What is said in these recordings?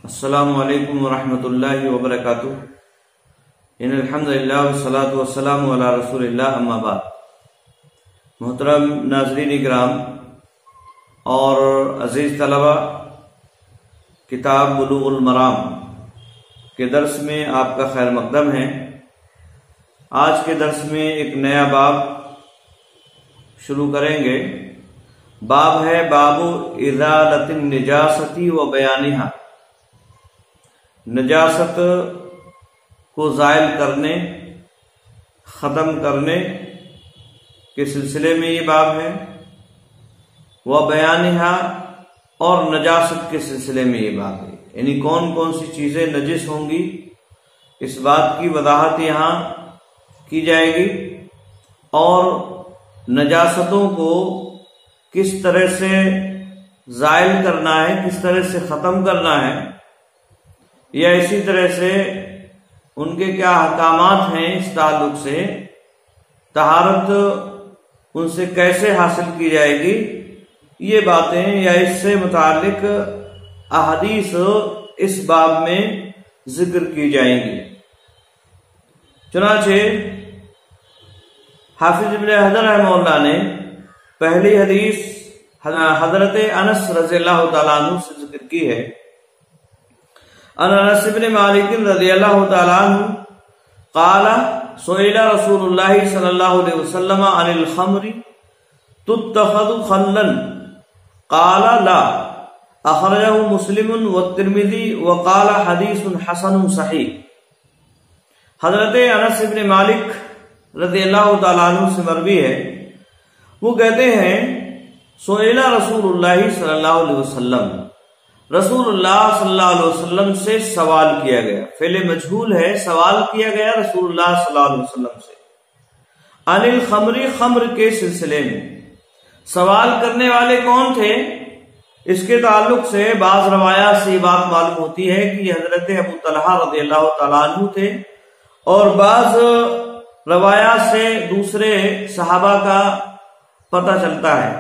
السلام علیکم ورحمۃ اللہ وبرکاتہ۔ ان الحمدللہ والصلاۃ والسلام علی رسول اللہ، اما بعد۔ محترم ناظرین اکرام اور عزیز طلبہ، کتاب بلوغ المرام کے درس میں آپ کا خیر مقدم ہے۔ آج کے درس میں ایک نیا باب شروع کریں گے۔ باب ہے باب ازالۃ النجاست و بیانہا، نجاست کو زائل کرنے، ختم کرنے کے سلسلے میں یہ باب ہے، وہ بیانہا، اور نجاست کے سلسلے میں یہ باب ہے، یعنی کون کون سی چیزیں نجس ہوں گی، اس بات کی وضاحت یہاں کی جائے گی، اور نجاستوں کو کس طرح سے زائل کرنا ہے، کس طرح سے ختم کرنا ہے، یا اسی طرح سے ان کے کیا احکامات ہیں اس تعلق سے، طہارت ان سے کیسے حاصل کی جائے گی، یہ باتیں یا اس سے متعلق احادیث اس باب میں ذکر کی جائیں گی۔ چنانچہ حافظ ابن حجر رحمہ اللہ نے پہلی حدیث حضرت انس رضی اللہ تعالیٰ عنہ سے ذکر کی ہے۔ انس بن مالک رضی اللہ تعالیٰ عنہ قال سئل رسول اللہ صلی اللہ علیہ وسلم عن الخمر تتخذ خلا قال لا، اخرجہ مسلم والترمذی وقال حدیث حسن صحیح۔ حضرت انس بن مالک رضی اللہ تعالیٰ عنہ سے مروی ہے، وہ کہتے ہیں سئل رسول اللہ صلی اللہ علیہ وسلم، رسول اللہ صلی اللہ علیہ وسلم سے سوال کیا گیا، فعل مجہول ہے، سوال کیا گیا رسول اللہ صلی اللہ علیہ وسلم سے عن الخمر، خمر کے سلسلے میں۔ سوال کرنے والے کون تھے؟ اس کے تعلق سے بعض روایات سے یہ بات معلوم ہوتی ہے کہ یہ حضرت ابو طلحہ رضی اللہ تعالیٰ عنہ تھے، اور بعض روایات سے دوسرے صحابہ کا پتہ چلتا ہے۔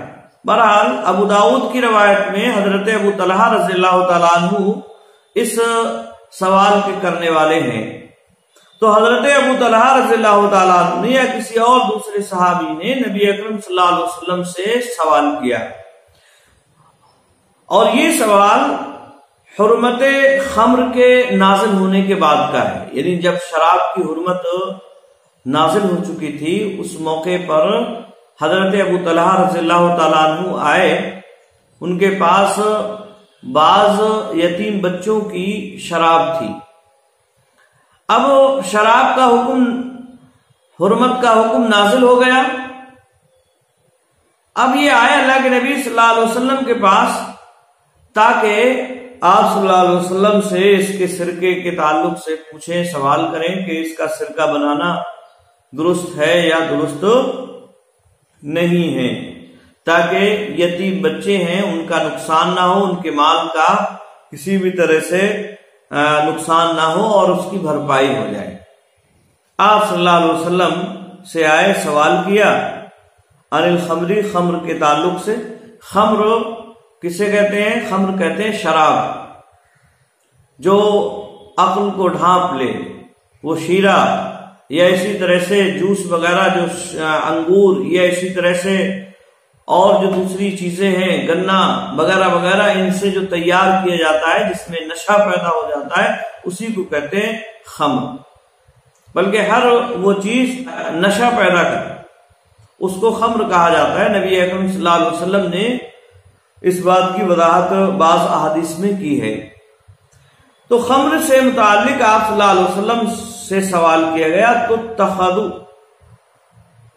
بہرحال ابو داؤد کی روایت میں حضرت ابو طلحہ رضی اللہ تعالیٰ عنہ اس سوال کے کرنے والے ہیں۔ تو حضرت ابو طلحہ رضی اللہ تعالیٰ عنہ نے یا کسی اور دوسرے صحابی نے نبی اکرم صلی اللہ علیہ وسلم سے سوال کیا، اور یہ سوال حرمت خمر کے نازل ہونے کے بعد کا ہے، یعنی جب شراب کی حرمت نازل ہو چکی تھی، اس موقع پر حضرت ابو طلحہ رضی اللہ تعالیٰ عنہ آئے، ان کے پاس بعض یتیم بچوں کی شراب تھی۔ اب شراب کا حکم، حرمت کا حکم نازل ہو گیا۔ اب یہ آئے اللہ کے نبی صلی اللہ علیہ وسلم کے پاس تاکہ آپ صلی اللہ علیہ وسلم سے اس کے سرکے کے تعلق سے پوچھیں، سوال کریں کہ اس کا سرکہ بنانا درست ہے یا درست نہیں ہے، تاکہ یتیم بچے ہیں ان کا نقصان نہ ہو، ان کے مال کا کسی بھی طرح سے نقصان نہ ہو اور اس کی بھرپائی ہو جائے۔ آپ صلی اللہ علیہ وسلم سے آئے، سوال کیا عن الخمر، خمر کے تعلق سے۔ خمر کسے کہتے ہیں؟ خمر کہتے ہیں شراب جو عقل کو ڈھانپ لے، وہ شیرہ یا اسی طرح سے جوس وغیرہ، جو انگور یا اسی طرح سے اور جو دوسری چیزیں ہیں، گنا وغیرہ وغیرہ، ان سے جو تیار کیا جاتا ہے، جس میں نشہ پیدا ہو جاتا ہے، اسی کو کہتے ہیں خمر۔ بلکہ ہر وہ چیز نشہ پیدا کرے اس کو خمر کہا جاتا ہے۔ نبی اکرم صلی اللہ علیہ وسلم نے اس بات کی وضاحت بعض احادیث میں کی ہے۔ تو خمر سے متعلق آپ صلی اللہ علیہ وسلم سے سوال کیا گیا۔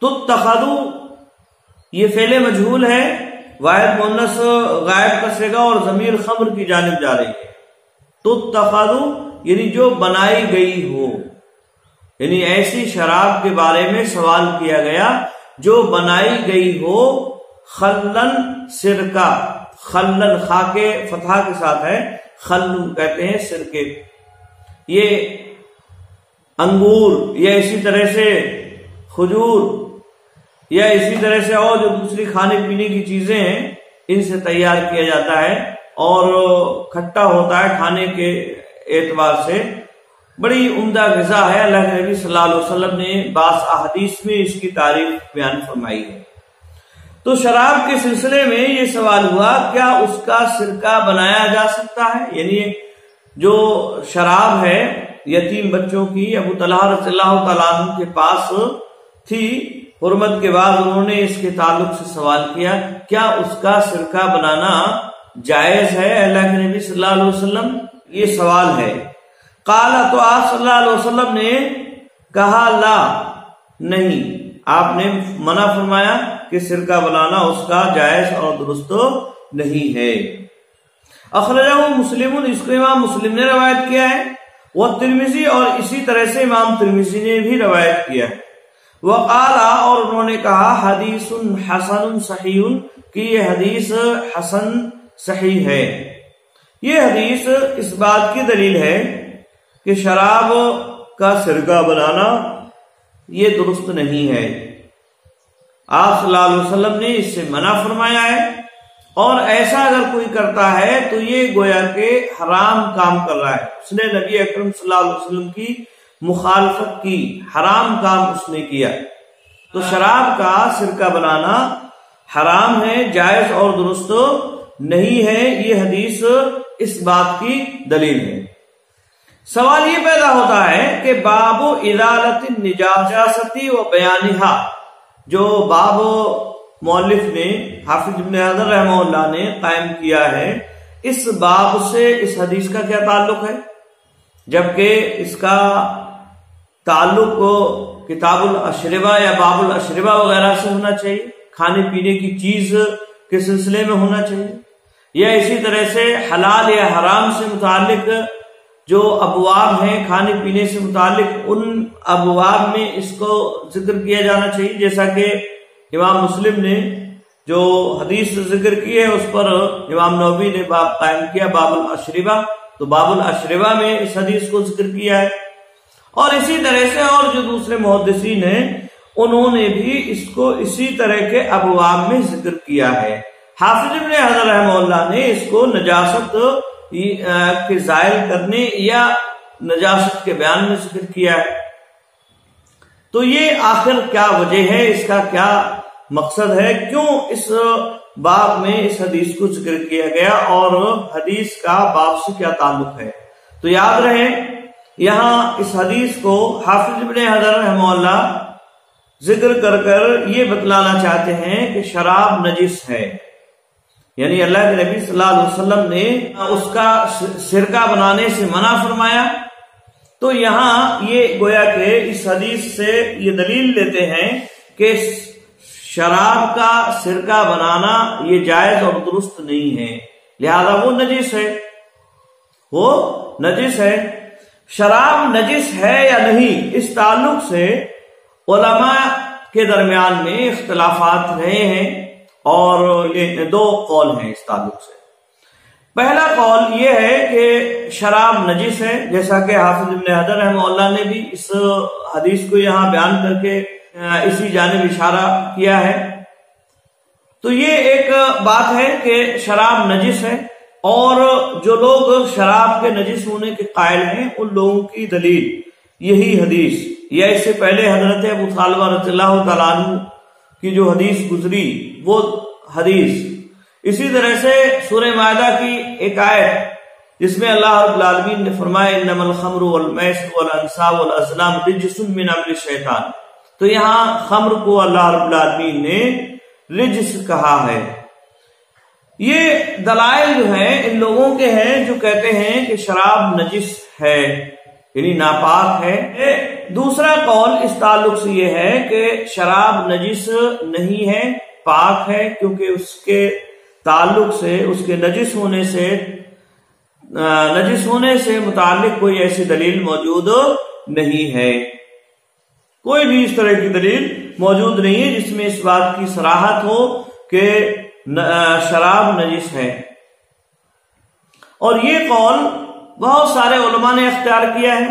تتخذو یہ فعل مجہول ہے، واحد مؤنث غائب کا صیغہ اور ضمیر خمر کی جانب جا رہی ہے۔ تتخذو یعنی جو بنائی گئی ہو، یعنی ایسی شراب کے بارے میں سوال کیا گیا جو بنائی گئی ہو، خلن سرکہ، خلن خا کے فتحہ کے ساتھ ہے، خلو کہتے ہیں سرکے۔ یہ انگور یا اسی طرح سے کھجور یا اسی طرح سے اور جو دوسری کھانے پینے کی چیزیں ہیں، ان سے تیار کیا جاتا ہے اور کھٹا ہوتا ہے کھانے کے اعتبار سے، بڑی عمدہ غذا ہے۔ اللہ کے نبی صلی اللہ علیہ وسلم نے بعض احادیث میں اس کی تعریف بیان فرمائی ہے۔ تو شراب کے سلسلے میں یہ سوال ہوا کیا اس کا سرکہ بنایا جا سکتا ہے؟ یعنی جو شراب ہے یتیم بچوں کی، ابو طلحہ رضی اللہ تعالیٰ عنہ کے پاس تھی، حرمت کے بعد انہوں نے اس کے تعلق سے سوال کیا کیا اس کا سرکہ بنانا جائز ہے اللہ کے نبی صلی اللہ علیہ وسلم؟ یہ سوال ہے۔ قال، تو آپ صلی اللہ علیہ وسلم نے کہا لا، نہیں، آپ نے منع فرمایا کہ سرکہ بنانا اس کا جائز اور درست نہیں ہے۔ اخرجہ مسلم، اس کو امام مسلم نے روایت کیا ہے، وہ ترمذی، اور اسی طرح سے امام ترمذی نے بھی روایت کیا ہے۔ وقال، اور انہوں نے کہا حدیث حسن صحیح، کہ یہ حدیث حسن صحیح ہے۔ یہ حدیث اس بات کی دلیل ہے کہ شراب کا سرکہ بنانا یہ درست نہیں ہے۔ آپ صلی اللہ علیہ وسلم نے اس سے منع فرمایا ہے، اور ایسا اگر کوئی کرتا ہے تو یہ گویا کہ حرام کام کر رہا ہے، اس نے نبی اکرم صلی اللہ علیہ وسلم کی مخالفت کی، حرام کام اس نے کیا۔ تو شراب کا سرکہ بنانا حرام ہے، جائز اور درست نہیں ہے، یہ حدیث اس بات کی دلیل ہے۔ سوال یہ پیدا ہوتا ہے کہ باب ازالۃ النجاست و بیانہا، جو باب مؤلف نے حافظ ابن حجر رحمہ اللہ نے قائم کیا ہے، اس باب سے اس حدیث کا کیا تعلق ہے؟ جبکہ اس کا تعلق کتاب الاشربہ یا باب الاشربہ وغیرہ سے ہونا چاہیے، کھانے پینے کی چیز کے سلسلے میں ہونا چاہیے، یا اسی طرح سے حلال یا حرام سے متعلق جو ابواب ہیں کھانے پینے سے متعلق، ان ابواب میں اس کو ذکر کیا جانا چاہیے، جیسا کہ امام مسلم نے جو حدیث ذکر کی ہے اس پر امام نووی نے باب قائم کیا، باب الاشربہ، تو باب الاشربہ میں اس حدیث کو ذکر کیا ہے، اور اسی طرح سے اور جو دوسرے محدثین ہیں انہوں نے بھی اس کو اسی طرح کے ابواب میں ذکر کیا ہے۔ حافظ ابن حجر رحمہ اللہ نے اس کو نجاست کے زائل کرنے یا نجاست کے بیان میں ذکر کیا ہے۔ تو یہ آخر کیا وجہ ہے، اس کا کیا مقصد ہے، کیوں اس باب میں اس حدیث کو ذکر کیا گیا اور حدیث کا باب سے کیا تعلق ہے؟ تو یاد رہے یہاں اس حدیث کو حافظ ابن حجر رحمہ اللہ ذکر کر کر یہ بتلانا چاہتے ہیں کہ شراب نجس ہے، یعنی اللہ کے نبی صلی اللہ علیہ وسلم نے اس کا سرکہ بنانے سے منع فرمایا۔ تو یہاں یہ گویا کہ اس حدیث سے یہ دلیل لیتے ہیں کہ شراب کا سرکہ بنانا یہ جائز اور درست نہیں ہے، لہذا وہ نجس ہے، وہ نجس ہے۔ شراب نجس ہے یا نہیں، اس تعلق سے علماء کے درمیان میں اختلافات رہے ہیں، اور یہ دو قول ہیں اس تعلق سے۔ پہلا قول یہ ہے کہ شراب نجس ہے، جیسا کہ حافظ ابن حجر رحمہ اللہ نے بھی اس حدیث کو یہاں بیان کر کے اسی جانب اشارہ کیا ہے۔ تو یہ ایک بات ہے کہ شراب نجس ہے، اور جو لوگ شراب کے نجس ہونے کے قائل ہیں ان لوگوں کی دلیل یہی حدیث، یا اس سے پہلے حضرت ابو طالبہ رضی اللہ تعالیٰ عنہ کی جو حدیث گزری وہ حدیث، اسی طرح سے سورہ مائدہ کی ایک آیت جس میں اللہ رب العالمین نے فرمایا انما الخمر والمیسر والانصاب والازلام رجس من عمل الشیطان، تو یہاں خمر کو اللہ رب العالمین نے رجس کہا ہے۔ یہ دلائل جو ہیں ان لوگوں کے ہیں جو کہتے ہیں کہ شراب نجس ہے، یعنی ناپاک ہے۔ دوسرا قول اس تعلق سے یہ ہے کہ شراب نجس نہیں ہے، پاک ہے، کیونکہ اس کے تعلق سے، اس کے نجس ہونے سے متعلق کوئی ایسی دلیل موجود نہیں ہے، کوئی بھی اس طرح کی دلیل موجود نہیں ہے جس میں اس بات کی صراحت ہو کہ شراب نجس ہے۔ اور یہ قول بہت سارے علماء نے اختیار کیا ہے،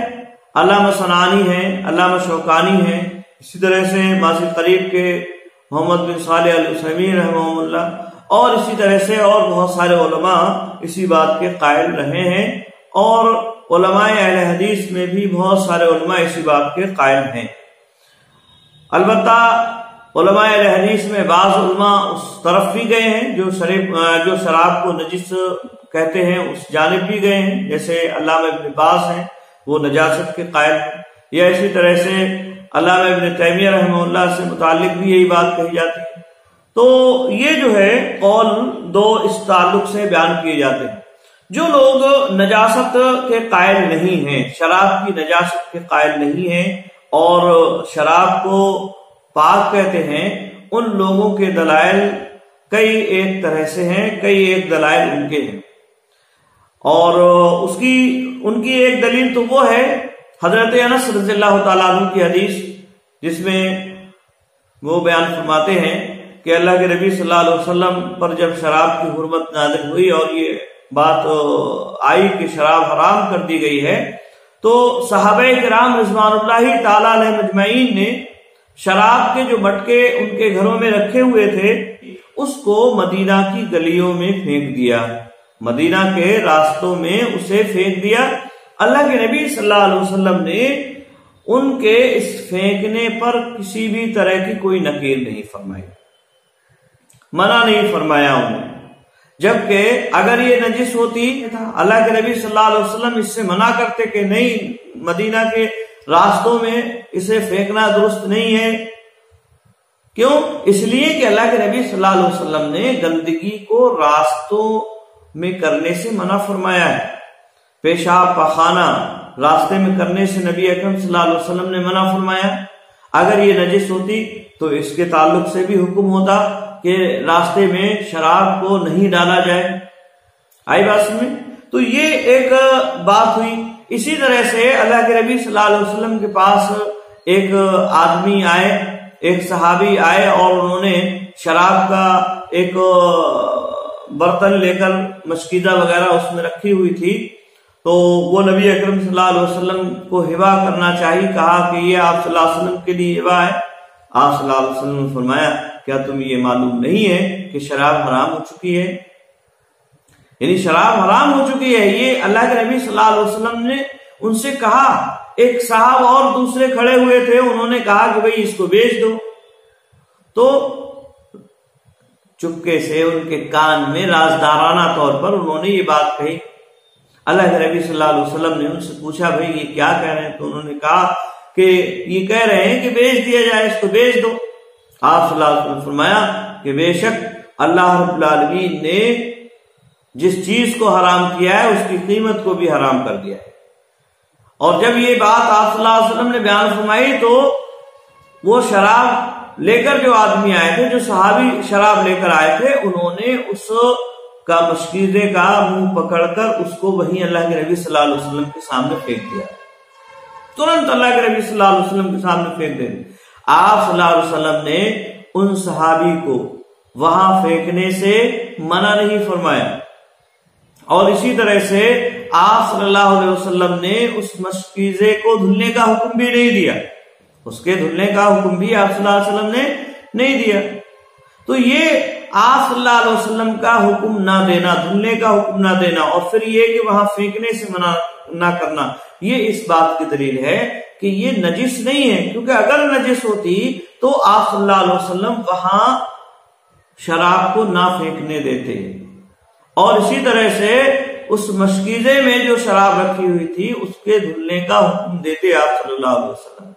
علامہ صنعانی ہیں، علامہ شوکانی ہیں، اسی طرح سے ماضی قریب کے محمد بن صالح العثیمین رحمہ اللہ، اور اسی طرح سے اور بہت سارے علماء اسی بات کے قائل رہے ہیں، اور علماء اہل حدیث میں بھی بہت سارے علماء اسی بات کے قائل ہیں۔ البتہ علماء اہل حدیث میں بعض علماء اس طرف بھی گئے ہیں جو شراب کو نجس کہتے ہیں، اس جانب بھی گئے ہیں، جیسے علامہ ابن باز ہیں، وہ نجاست کے قائل ہیں، یا اسی طرح سے علامہ ابن تیمیہ رحمہ اللہ سے متعلق بھی یہی بات کہی جاتی ہے۔ تو یہ جو ہے قول دو اس تعلق سے بیان کیے جاتے ہیں۔ جو لوگ نجاست کے قائل نہیں ہیں، شراب کی نجاست کے قائل نہیں ہیں اور شراب کو پاک کہتے ہیں، ان لوگوں کے دلائل کئی ایک طرح سے ہیں، کئی ایک دلائل ان کے ہیں، اور ان کی ایک دلیل تو وہ ہے حضرت انس رضی اللہ تعالیٰ عنہ کی حدیث، جس میں وہ بیان فرماتے ہیں کہ اللہ کے نبی صلی اللہ علیہ وسلم پر جب شراب کی حرمت نازل ہوئی اور یہ بات آئی کہ شراب حرام کر دی گئی ہے، تو صحابہ کرام رضوان اللہ تعالی علیہ مجمعین نے شراب کے جو مٹکے ان کے گھروں میں رکھے ہوئے تھے اس کو مدینہ کی گلیوں میں پھینک دیا، مدینہ کے راستوں میں اسے پھینک دیا۔ اللہ کے نبی صلی اللہ علیہ وسلم نے ان کے اس پھینکنے پر کسی بھی طرح کی کوئی نکیر نہیں فرمائی، منع نہیں فرمایا انہیں، جبکہ اگر یہ نجس ہوتی اللہ کے نبی صلی اللہ علیہ وسلم اس سے منع کرتے کہ نہیں، مدینہ کے راستوں میں اسے پھینکنا درست نہیں ہے۔ کیوں؟ اس لیے کہ اللہ کے نبی صلی اللہ علیہ وسلم نے گندگی کو راستوں میں کرنے سے منع فرمایا ہے، پیشاب پخانہ راستے میں کرنے سے نبی اکرم صلی اللہ علیہ وسلم نے منع فرمایا۔ اگر یہ نجس ہوتی تو اس کے تعلق سے بھی حکم ہوتا کہ راستے میں شراب کو نہیں ڈالا جائے۔ آئی بات سمجھ؟ تو یہ ایک بات ہوئی۔ اسی طرح سے اللہ کے نبی صلی اللہ علیہ وسلم کے پاس ایک آدمی آئے، ایک صحابی آئے، اور انہوں نے شراب کا ایک برتن لے کر مشکیزہ وغیرہ اس میں رکھی ہوئی تھی، تو وہ نبی اکرم صلی اللہ علیہ وسلم کو ہبا کرنا چاہیے، کہا کہ یہ آپ صلی اللہ علیہ وسلم کے لیے ہبا ہے۔ آپ صلی اللہ علیہ وسلم نے فرمایا کیا تمہیں یہ معلوم نہیں ہے کہ شراب حرام ہو چکی ہے؟ یعنی شراب حرام ہو چکی ہے، یہ اللہ کے نبی صلی اللہ علیہ وسلم نے ان سے کہا۔ ایک صاحب اور دوسرے کھڑے ہوئے تھے، انہوں نے کہا کہ بھئی اس کو بیچ دو، تو چپکے سے ان کے کان میں رازدارانہ طور پر انہوں نے یہ بات کہی۔ اللہ کے نبی صلی اللہ علیہ وسلم نے ان سے پوچھا بھئی یہ کیا کہہ رہے ہیں؟ تو انہوں نے کہا کہ یہ کہہ رہے ہیں کہ بیچ دیا جائے، اس کو بیچ دو۔ آپ صلی اللہ علیہ وسلم نے فرمایا کہ بے شک اللہ رب العالمین نے جس چیز کو حرام کیا ہے اس کی قیمت کو بھی حرام کر دیا ہے۔ اور جب یہ بات آپ صلی اللہ علیہ وسلم نے بیان فرمائی تو وہ شراب لے کر جو آدمی آئے تھے، جو صحابی شراب لے کر آئے تھے، انہوں نے اس کا مشکیزے کا منہ پکڑ کر اس کو وہیں اللہ کے نبی صلی اللہ علیہ وسلم کے سامنے پھینک دیا، ترنت اللہ کے نبی صلی اللہ علیہ وسلم کے سامنے پھینک دیا۔ آپ صلی اللہ علیہ وسلم نے ان صحابی کو وہاں پھینکنے سے منع نہیں فرمایا، اور اسی طرح سے آپ صلی اللہ علیہ وسلم نے اس مشکیزے کو دھلنے کا حکم بھی نہیں دیا، اس کے دھلنے کا حکم بھی آپ صلی اللہ علیہ وسلم نے نہیں دیا۔ تو یہ آپ صلی اللہ علیہ وسلم کا حکم نہ دینا، دھلنے کا حکم نہ دینا، اور پھر یہ کہ وہاں پھینکنے سے منع نہ کرنا، یہ اس بات کی دلیل ہے کہ یہ نجس نہیں ہے، کیونکہ اگر نجس ہوتی تو آپ صلی اللہ علیہ وسلم وہاں شراب کو نہ پھینکنے دیتے، اور اسی طرح سے اس مشکیزے میں جو شراب رکھی ہوئی تھی اس کے دھلنے کا حکم دیتے آپ صلی اللہ علیہ وسلم۔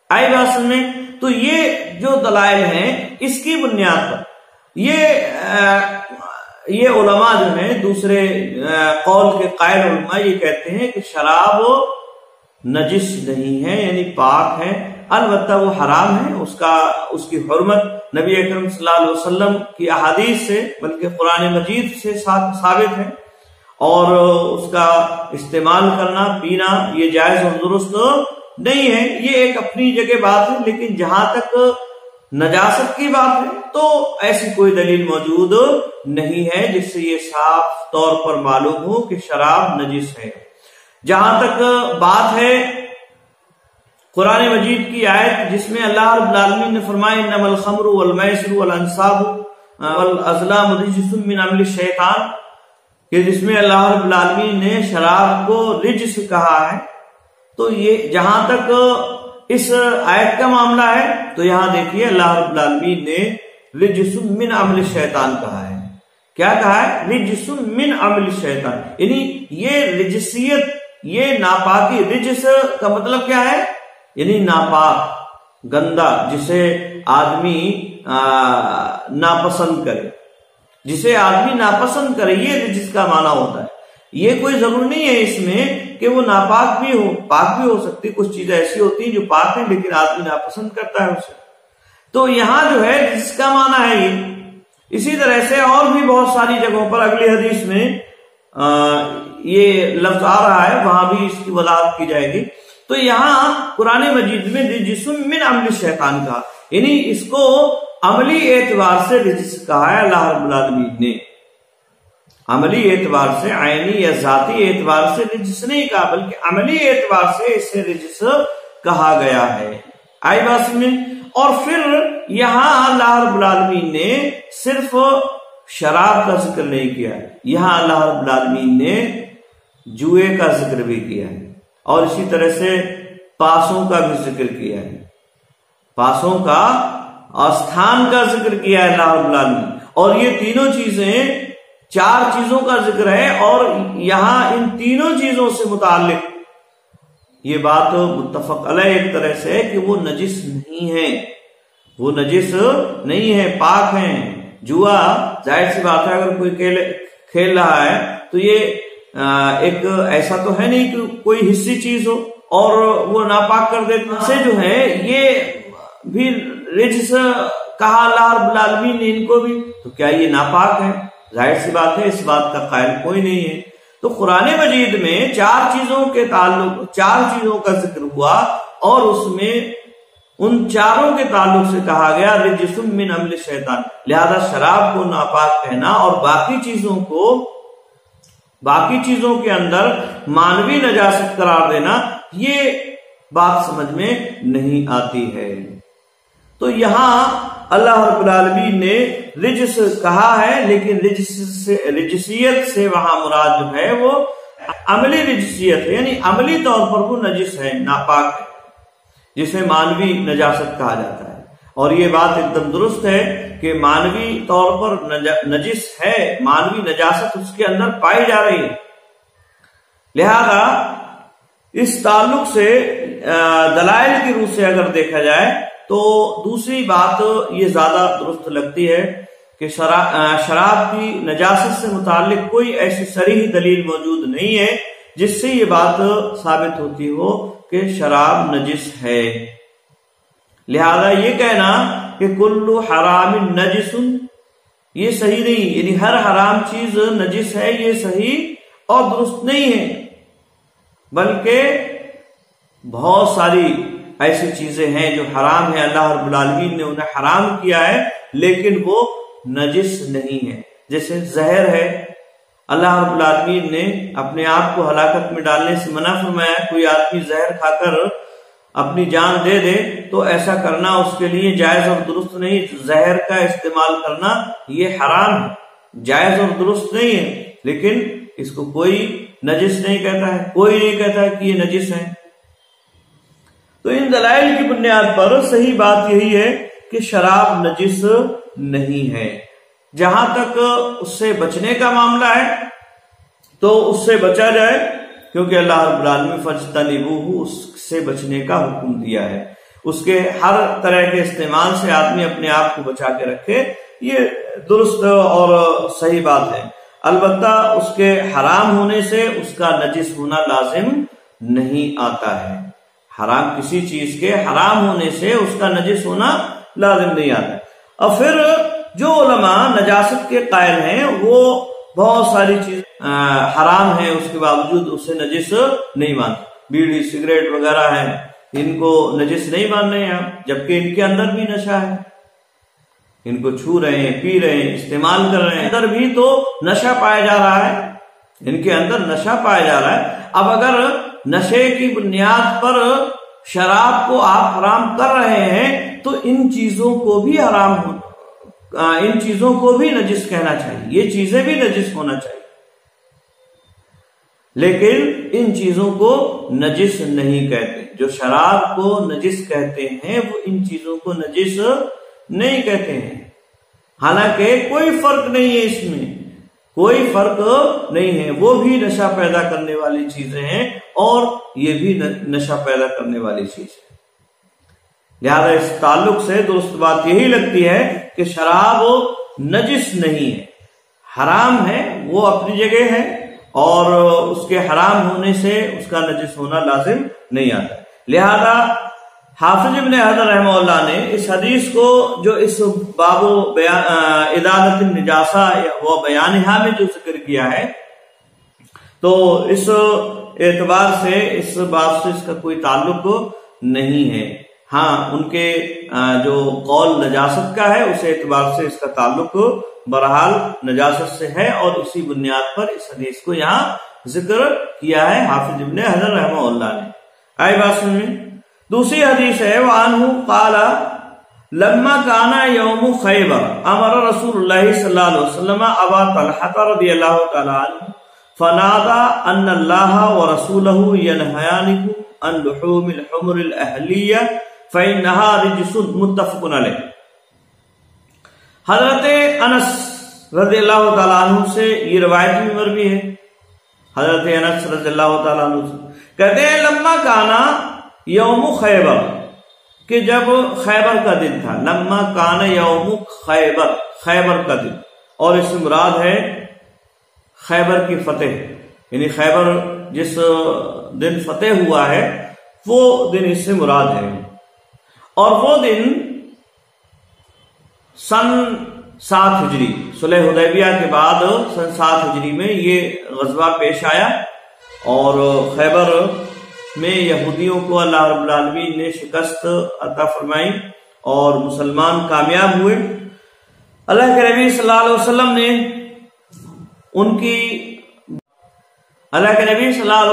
آئی بات سننے؟ تو یہ جو دلائل ہیں اس کی بنیاد پر یہ علماء جو ہیں دوسرے قول کے قائل علماء یہ کہتے ہیں کہ شراب نجس نہیں ہے، یعنی پاک ہے، البتہ وہ حرام ہے، اس کی حرمت نبی اکرم صلی اللہ علیہ وسلم کی احادیث سے بلکہ قرآن مجید سے ثابت ہے، اور اس کا استعمال کرنا پینا یہ جائز اور درست نہیں ہے۔ یہ ایک اپنی جگہ بات ہے، لیکن جہاں تک نجاست کی بات ہے تو ایسی کوئی دلیل موجود نہیں ہے جس سے یہ صاف طور پر معلوم ہو کہ شراب نجس ہے۔ جہاں تک بات ہے قرآن مجید کی آیت جس میں اللہ رب العالمین نے فرمایا انما الخمر والمیسر والانصاب والازلام رجس من عمل الشیطان، کہ جس میں اللہ رب العالمین نے شراب کو رجس کہا ہے. تو یہ جہاں تک اس آیت کا معاملہ ہے تو یہاں دیکھیے اللہ رب العالمین نے رجس من عمل الشیطان کہا ہے. کیا کہا ہے؟ رجس من عمل الشیطان، یعنی یہ رجسیت، یہ ناپاکی. رجس کا مطلب کیا ہے؟ یعنی ناپاک، گندا، جسے آدمی ناپسند کرے، جسے آدمی ناپسند کرے، یہ رجس کا معنی ہوتا ہے. یہ کوئی ضرور نہیں ہے اس میں کہ وہ ناپاک بھی ہو، پاک بھی ہو سکتی. کچھ چیزیں ایسی ہوتی ہیں جو پاک ہیں لیکن آدمی ناپسند کرتا ہے اسے. تو یہاں جو ہے رجس کا معنی ہے یہ. اسی طرح سے اور بھی بہت ساری جگہوں پر اگلی حدیث میں یہ لفظ آ رہا ہے، وہاں بھی اس کی وضاحت کی جائے گی. تو یہاں قرآن مجید میں رجس من عمل الشیطان کہا، یعنی اس کو عملی اعتبار سے رجس کہا ہے اللہ رب العالمین نے. عملی اعتبار سے، عینی یا ذاتی اعتبار سے رجس نہیں کہا، بلکہ عملی اعتبار سے اسے رجس کہا گیا ہے. آئی بات میں. اور پھر یہاں اللہ رب العالمین نے صرف شراب کا ذکر نہیں کیا ہے، یہاں اللہ رب العالمین نے جوئے کا ذکر بھی کیا ہے، اور اسی طرح سے پاسوں کا بھی ذکر کیا ہے. پاسوں کا آستھان کا ذکر کیا ہے اللہ رب العالمین. اور یہ تینوں چیزیں، 4 چیزوں کا ذکر ہے، اور یہاں ان تینوں چیزوں سے متعلق یہ بات متفق علیہ ایک طرح سے کہ وہ نجس نہیں ہے، وہ نجس نہیں ہے، پاک ہیں. جوا ظاہر سی بات ہے اگر کوئی کھیل رہا ہے تو یہ ایک ایسا تو ہے نہیں کہ کوئی حصی چیز ہو اور وہ ناپاک کر دیتے سے جو ہے یہ بھی رجس کہا اللہ رب العالمین نے ان کو بھی. تو کیا یہ ناپاک ہے؟ ظاہر سی بات ہے اس بات کا قائل کوئی نہیں ہے. تو قرآن مجید میں 4 چیزوں کے تعلق، 4 چیزوں کا ذکر ہوا، اور اس میں ان 4 کے تعلق سے کہا گیا رجس من عمل الشیطان. لہذا شراب کو ناپاک کہنا اور باقی چیزوں کے اندر مانوی نجاست قرار دینا، یہ بات سمجھ میں نہیں آتی ہے. تو یہاں اللہ رب العالمین نے رجس کہا ہے، لیکن رجسیت سے وہاں مراد جو ہے وہ عملی رجسیت ہے، یعنی عملی طور پر وہ نجس ہے، ناپاک ہے، جسے مانوی نجاست کہا جاتا ہے. اور یہ بات ایک دم درست ہے کہ مانوی طور پر نجس ہے، مانوی نجاست اس کے اندر پائی جا رہی ہے. لہذا اس تعلق سے دلائل کی روح سے اگر دیکھا جائے تو دوسری بات یہ زیادہ درست لگتی ہے کہ شراب کی نجاست سے متعلق کوئی ایسی صریح دلیل موجود نہیں ہے جس سے یہ بات ثابت ہوتی ہو کہ شراب نجس ہے. لہذا یہ کہنا کہ کل حرام نجس، یہ صحیح نہیں، یعنی ہر حرام چیز نجس ہے، یہ صحیح اور درست نہیں ہے. بلکہ بہت ساری ایسی چیزیں ہیں جو حرام ہیں، اللہ رب العالمین نے انہیں حرام کیا ہے لیکن وہ نجس نہیں ہے. جیسے زہر ہے، اللہ رب العالمین نے اپنے آپ کو ہلاکت میں ڈالنے سے منع فرمایا. کوئی آدمی زہر کھا کر اپنی جان دے دے تو ایسا کرنا اس کے لیے جائز اور درست نہیں. زہر کا استعمال کرنا یہ حرام ہے، جائز اور درست نہیں ہے، لیکن اس کو کوئی نجس نہیں کہتا ہے، کوئی نہیں کہتا ہے کہ یہ نجس ہے. تو ان دلائل کی بنیاد پر صحیح بات یہی ہے کہ شراب نجس نہیں ہے. جہاں تک اس سے بچنے کا معاملہ ہے تو اس سے بچا جائے، کیونکہ اللہ رب العالمین فاجتنبوہ، اس سے بچنے کا حکم دیا ہے. اس کے ہر طرح کے استعمال سے آدمی اپنے آپ کو بچا کے رکھے، یہ درست اور صحیح بات ہے. البتہ اس کے حرام ہونے سے اس کا نجس ہونا لازم نہیں آتا ہے. حرام کسی چیز کے حرام ہونے سے اس کا نجس ہونا لازم نہیں آتا. اور پھر جو علماء نجاست کے قائل ہیں وہ بہت ساری چیز حرام ہیں اس کے باوجود اسے نجس نہیں مانتے. بیڑی سگریٹ وغیرہ ہیں، ان کو نجس نہیں مان رہے ہیں آپ، جبکہ ان کے اندر بھی نشہ ہے. ان کو چھو رہے ہیں، پی رہے ہیں، استعمال کر رہے ہیں، اندر بھی تو نشہ پایا جا رہا ہے، ان کے اندر نشہ پایا جا رہا ہے. اب اگر نشے کی بنیاد پر شراب کو آپ حرام کر رہے ہیں تو ان چیزوں کو بھی حرام ان چیزوں کو بھی نجس کہنا چاہیے، یہ چیزیں بھی نجس ہونا چاہیے، لیکن ان چیزوں کو نجس نہیں کہتے۔ جو شراب کو نجس کہتے ہیں وہ ان چیزوں کو نجس نہیں کہتے ہیں، حالانکہ کوئی فرق نہیں ہے، اس میں کوئی فرق نہیں ہے، وہ بھی نشہ پیدا کرنے والی چیزیں ہیں اور یہ بھی نشہ پیدا کرنے والی چیز ہے۔ لہذا اس تعلق سے درست بات یہی لگتی ہے کہ شراب نجس نہیں ہے، حرام ہے، وہ اپنی جگہ ہے، اور اس کے حرام ہونے سے اس کا نجس ہونا لازم نہیں آتا۔ لہذا حافظ ابن حجر رحمہ اللہ نے اس حدیث کو جو اس باب ادالت النجاسہ و بیانہا میں جو ذکر کیا ہے، تو اس اعتبار سے اس باب سے اس کا کوئی تعلق نہیں ہے۔ ہاں، ان کے جو قول نجاست کا ہے اس اعتبار سے اس کا تعلق بہرحال نجاست سے ہے، اور اسی بنیاد پر اس حدیث کو یہاں ذکر کیا ہے حافظ ابن حجر رحمہ اللہ نے۔ آئی بات سنیں، دوسری حدیث ہے، وعنہ قال لما کان یوم خیبر امر رسول اللہ صلی اللہ علیہ وسلم ابا طلحہ رضی اللہ تعالی عنہ فنادى ان اللہ ورسولہ ینہیانکم عن لحوم الحمر الاہلیہ فإنها رجس، متفق علیہ۔ حضرت انس رضی اللہ تعالیٰ عنہ سے یہ روایت بھی مروی ہے، حضرت انس رضی اللہ تعالیٰ عنہ سے کہتے ہیں لما کانا یوم خیبر، کہ جب خیبر کا دن تھا، لما کانا یوم خیبر، خیبر کا دن، اور اس میں مراد ہے خیبر کی فتح، یعنی خیبر جس دن فتح ہوا ہے وہ دن اس سے مراد ہے، اور وہ دن سن 7 ہجری، صلح حدیبیہ کے بعد سن 7 ہجری میں یہ غزوہ پیش آیا، اور خیبر میں یہودیوں کو اللہ رب العالمین نے شکست عطا فرمائی اور مسلمان کامیاب ہوئے۔ اللہ کے نبی صلی اللہ علیہ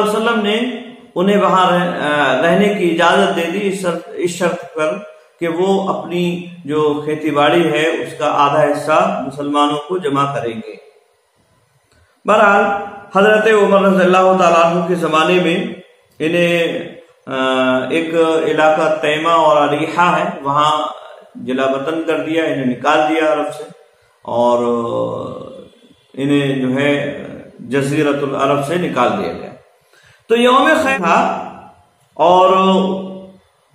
وسلم نے انہیں وہاں رہنے کی اجازت دے دی، اس شرط پر کہ وہ اپنی جو کھیتی باڑی ہے اس کا آدھا حصہ مسلمانوں کو جمع کریں گے۔ بہرحال حضرت عمر رضی اللہ تعالیٰ عنہ کے زمانے میں انہیں ایک علاقہ تیمہ اور عریحہ ہے، وہاں جلا وطن کر دیا، انہیں نکال دیا عرب سے، اور انہیں جو ہے جزیرۃ العرب سے نکال دیا گیا۔ تو یوم خیبر تھا، اور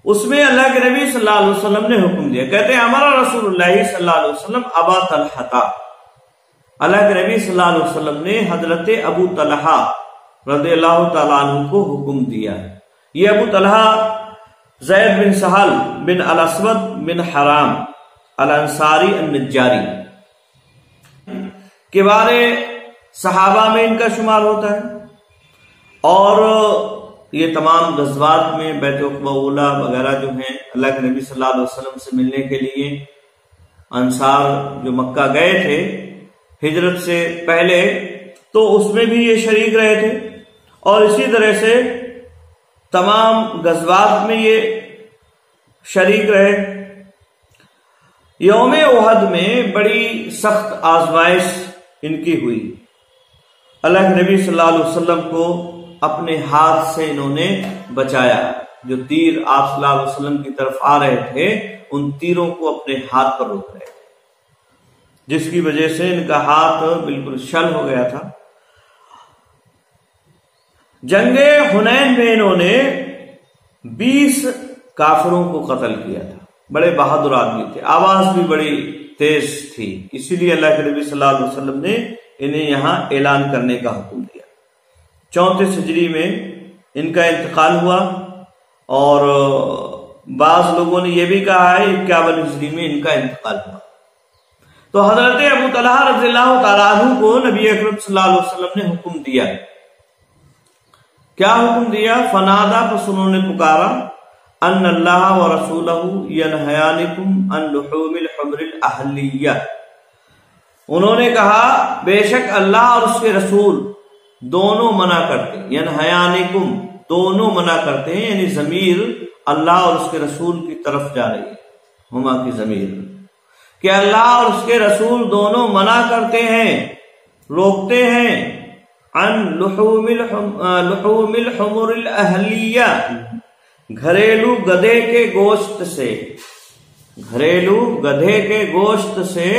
اس میں اللہ کے نبی صلی اللہ علیہ وسلم نے حکم دیا، کہتے ہیں ہمارا رسول اللہ صلی اللہ علیہ وسلم ابا طلحہ، اللہ کے نبی صلی اللہ علیہ وسلم نے حضرت ابو طلحہ رضی اللہ تعالیٰ عنہ کو حکم دیا۔ یہ ابو طلحہ زید بن سہل بن الاسود بن حرام الانصاری النجاری کبار صحابہ میں ان کا شمار ہوتا ہے، اور یہ تمام غزوات میں بیت عقبہ اولیٰ وغیرہ جو ہیں اللہ کے نبی صلی اللہ علیہ وسلم سے ملنے کے لیے انصار جو مکہ گئے تھے ہجرت سے پہلے، تو اس میں بھی یہ شریک رہے تھے، اور اسی طرح سے تمام غزوات میں یہ شریک رہے۔ یوم احد میں بڑی سخت آزمائش ان کی ہوئی، اللہ کے نبی صلی اللہ علیہ وسلم کو اپنے ہاتھ سے انہوں نے بچایا، جو تیر آپ صلی اللہ علیہ وسلم کی طرف آ رہے تھے ان تیروں کو اپنے ہاتھ پر روک رہے تھے، جس کی وجہ سے ان کا ہاتھ بالکل شل ہو گیا تھا۔ جنگ حنین میں انہوں نے 20 کافروں کو قتل کیا تھا، بڑے بہادر آدمی تھے، آواز بھی بڑی تیز تھی، اسی لیے اللہ کے نبی صلی اللہ علیہ وسلم نے انہیں یہاں اعلان کرنے کا حکم دیا۔ 34 ہجری میں ان کا انتقال ہوا، اور بعض لوگوں نے یہ بھی کہا ہے 51 ہجری میں ان کا انتقال ہوا۔ تو حضرت ابو طلحہ رضی اللہ تعالیٰ عنہ کو نبی اکرم صلی اللہ علیہ وسلم نے حکم دیا، کیا حکم دیا؟ فنادا، پس انہوں نے پکارا، ان اللہ ورسولہ ینہیانکم عن لحوم الحمر الاہلیہ، انہوں نے کہا بے شک اللہ اور اس کے رسول دونوں منع کرتے ہیں، ینہیانکم دونوں منع کرتے ہیں، یعنی ضمیر اللہ اور اس کے رسول کی طرف جا رہی ہے، ہما کی ضمیر، کہ اللہ اور اس کے رسول دونوں منع کرتے ہیں، روکتے ہیں عن لحوم الحمر الاہلیہ، گھریلو گدھے کے گوشت سے، گھریلو گدھے کے گوشت سے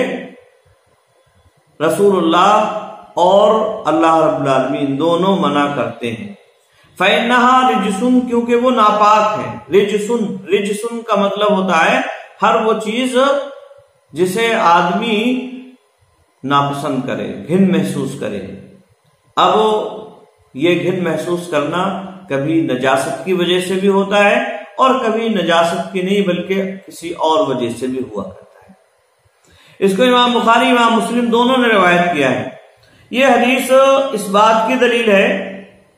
رسول اللہ اور اللہ رب العالمین دونوں منع کرتے ہیں۔ فَإِنَّهَا رِجْسٌ، کیونکہ وہ ناپاک ہے۔ رجسن کا مطلب ہوتا ہے ہر وہ چیز جسے آدمی ناپسند کرے، گھن محسوس کرے۔ اب یہ گھن محسوس کرنا کبھی نجاست کی وجہ سے بھی ہوتا ہے اور کبھی نجاست کی نہیں بلکہ کسی اور وجہ سے بھی ہوا کرتا ہے۔ اس کو امام بخاری امام مسلم دونوں نے روایت کیا ہے۔ یہ حدیث اس بات کی دلیل ہے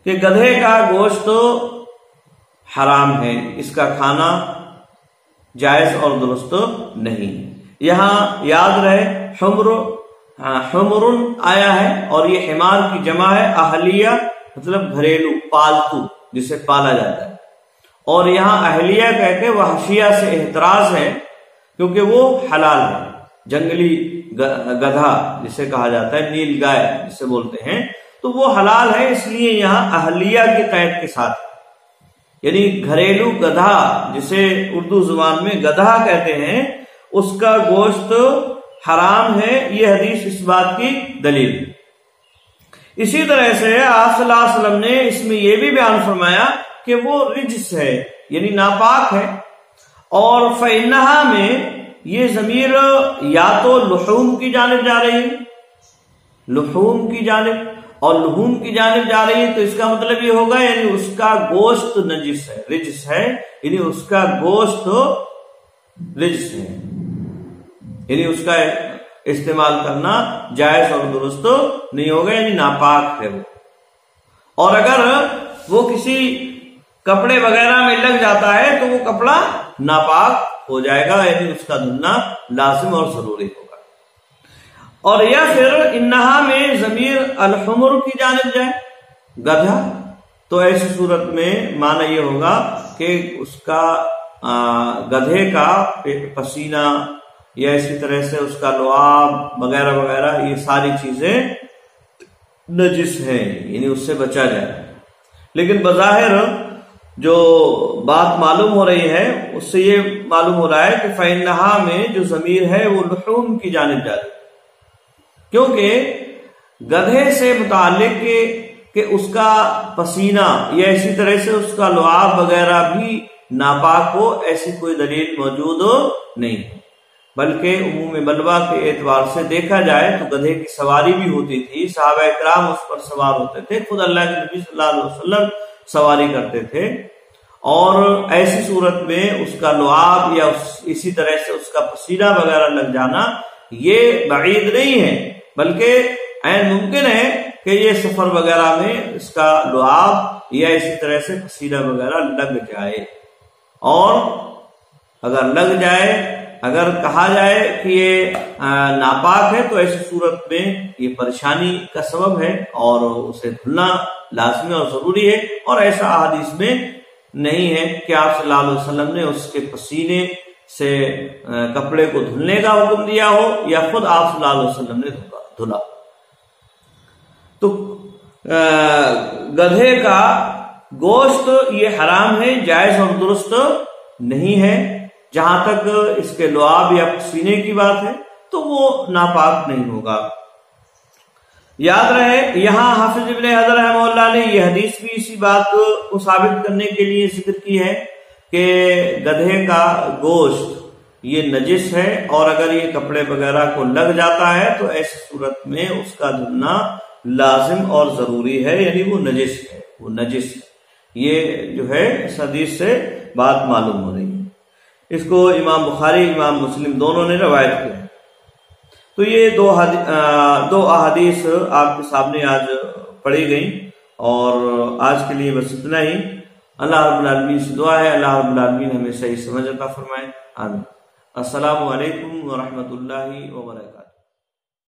کہ گدھے کا گوشت حرام ہے، اس کا کھانا جائز اور درست نہیں۔ یہاں یاد رہے حمر آیا ہے اور یہ حمار کی جمع ہے، اہلیہ مطلب گھریلو پالتو جسے پالا جاتا ہے، اور یہاں اہلیہ کہہ کے وحشیہ سے احتراز ہے کیونکہ وہ حلال ہے۔ جنگلی گدھا جسے کہا جاتا ہے، نیل گائے جسے بولتے ہیں، تو وہ حلال ہے، اس لیے یہاں اہلیہ کی قید کے ساتھ، یعنی گھریلو گدھا جسے اردو زبان میں گدھا کہتے ہیں، اس کا گوشت حرام ہے۔ یہ حدیث اس بات کی دلیل۔ اسی طرح سے آپ صلی اللہ علیہ وسلم نے اس میں یہ بھی بیان فرمایا کہ وہ رجس ہے، یعنی ناپاک ہے، اور فَإِنَّهَا میں یہ ضمیر یا تو لحوم کی جانب جا رہی ہے، لحوم کی جانب، اور لحوم کی جانب جا رہی ہے تو اس کا مطلب یہ ہوگا یعنی اس کا گوشت نجس ہے، رجس ہے، یعنی اس کا گوشت رجس ہے، یعنی اس کا استعمال کرنا جائز اور درست نہیں ہوگا، یعنی ناپاک ہے وہ۔ اور اگر وہ کسی کپڑے وغیرہ میں لگ جاتا ہے تو وہ کپڑا ناپاک ہو جائے گا، یعنی اس کا دھلنا لازم اور ضروری ہوگا۔ اور یا پھر انہا میں ضمیر الحمر کی جانب جائے، گدھا، تو ایسی صورت میں معنی یہ ہوگا کہ اس کا گدھے کا پسینہ یا اسی طرح سے اس کا لعاب وغیرہ وغیرہ یہ ساری چیزیں نجس ہیں، یعنی اس سے بچا جائے۔ لیکن بظاہر جو بات معلوم ہو رہی ہے اس سے یہ معلوم ہو رہا ہے کہ فَإِنَّهَا میں جو ضمیر ہے وہ لحوم کی جانب جا رہی ہے، کیونکہ گدھے سے متعلق کہ اس کا پسینہ یا اسی طرح سے اس کا لعاب وغیرہ بھی ناپاک ہو، ایسی کوئی دلیل موجود نہیں ہے، بلکہ عموم بلوہ کے اعتبار سے دیکھا جائے تو گدھے کی سواری بھی ہوتی تھی، صحابہ کرام اس پر سوار ہوتے تھے، خود اللہ کے نبی صلی اللہ علیہ وسلم سواری کرتے تھے، اور ایسی صورت میں اس کا لعاب یا اسی طرح سے اس کا پسینہ وغیرہ لگ جانا یہ بعید نہیں ہے، بلکہ عین ممکن ہے کہ یہ سفر وغیرہ میں اس کا لعاب یا اسی طرح سے پسینہ وغیرہ لگ جائے، اور اگر لگ جائے، اگر کہا جائے کہ یہ ناپاک ہے تو ایسی صورت میں یہ پریشانی کا سبب ہے اور اسے دھلنا لازمی اور ضروری ہے، اور ایسا احادیث میں نہیں ہے کہ آپ صلی اللہ علیہ وسلم نے اس کے پسینے سے کپڑے کو دھلنے کا حکم دیا ہو یا خود آپ صلی اللہ علیہ وسلم نے دھلا۔ تو گدھے کا گوشت یہ حرام ہے، جائز اور درست نہیں ہے۔ جہاں تک اس کے لعاب یا پسینے کی بات ہے تو وہ ناپاک نہیں ہوگا۔ یاد رہے یہاں حافظ ابن حجر رحمہ اللہ نے یہ حدیث بھی اسی بات کو ثابت کرنے کے لیے ذکر کی ہے کہ گدھے کا گوشت یہ نجس ہے، اور اگر یہ کپڑے وغیرہ کو لگ جاتا ہے تو ایسی صورت میں اس کا دھلنا لازم اور ضروری ہے، یعنی وہ نجس ہے، وہ نجس ہے۔ یہ جو ہے اس حدیث سے بات معلوم ہو رہی ہے۔ اس کو امام بخاری امام مسلم دونوں نے روایت کیا ہے۔ تو یہ دو احادیث آپ کے سامنے آج پڑھی گئی، اور آج کے لیے بس اتنا ہی۔ اللہ رب العالمین سے دعا ہے اللہ رب العالمین ہمیں صحیح سمجھ عطا فرمائے، آمین۔ السلام علیکم ورحمۃ اللہ وبرکاتہ۔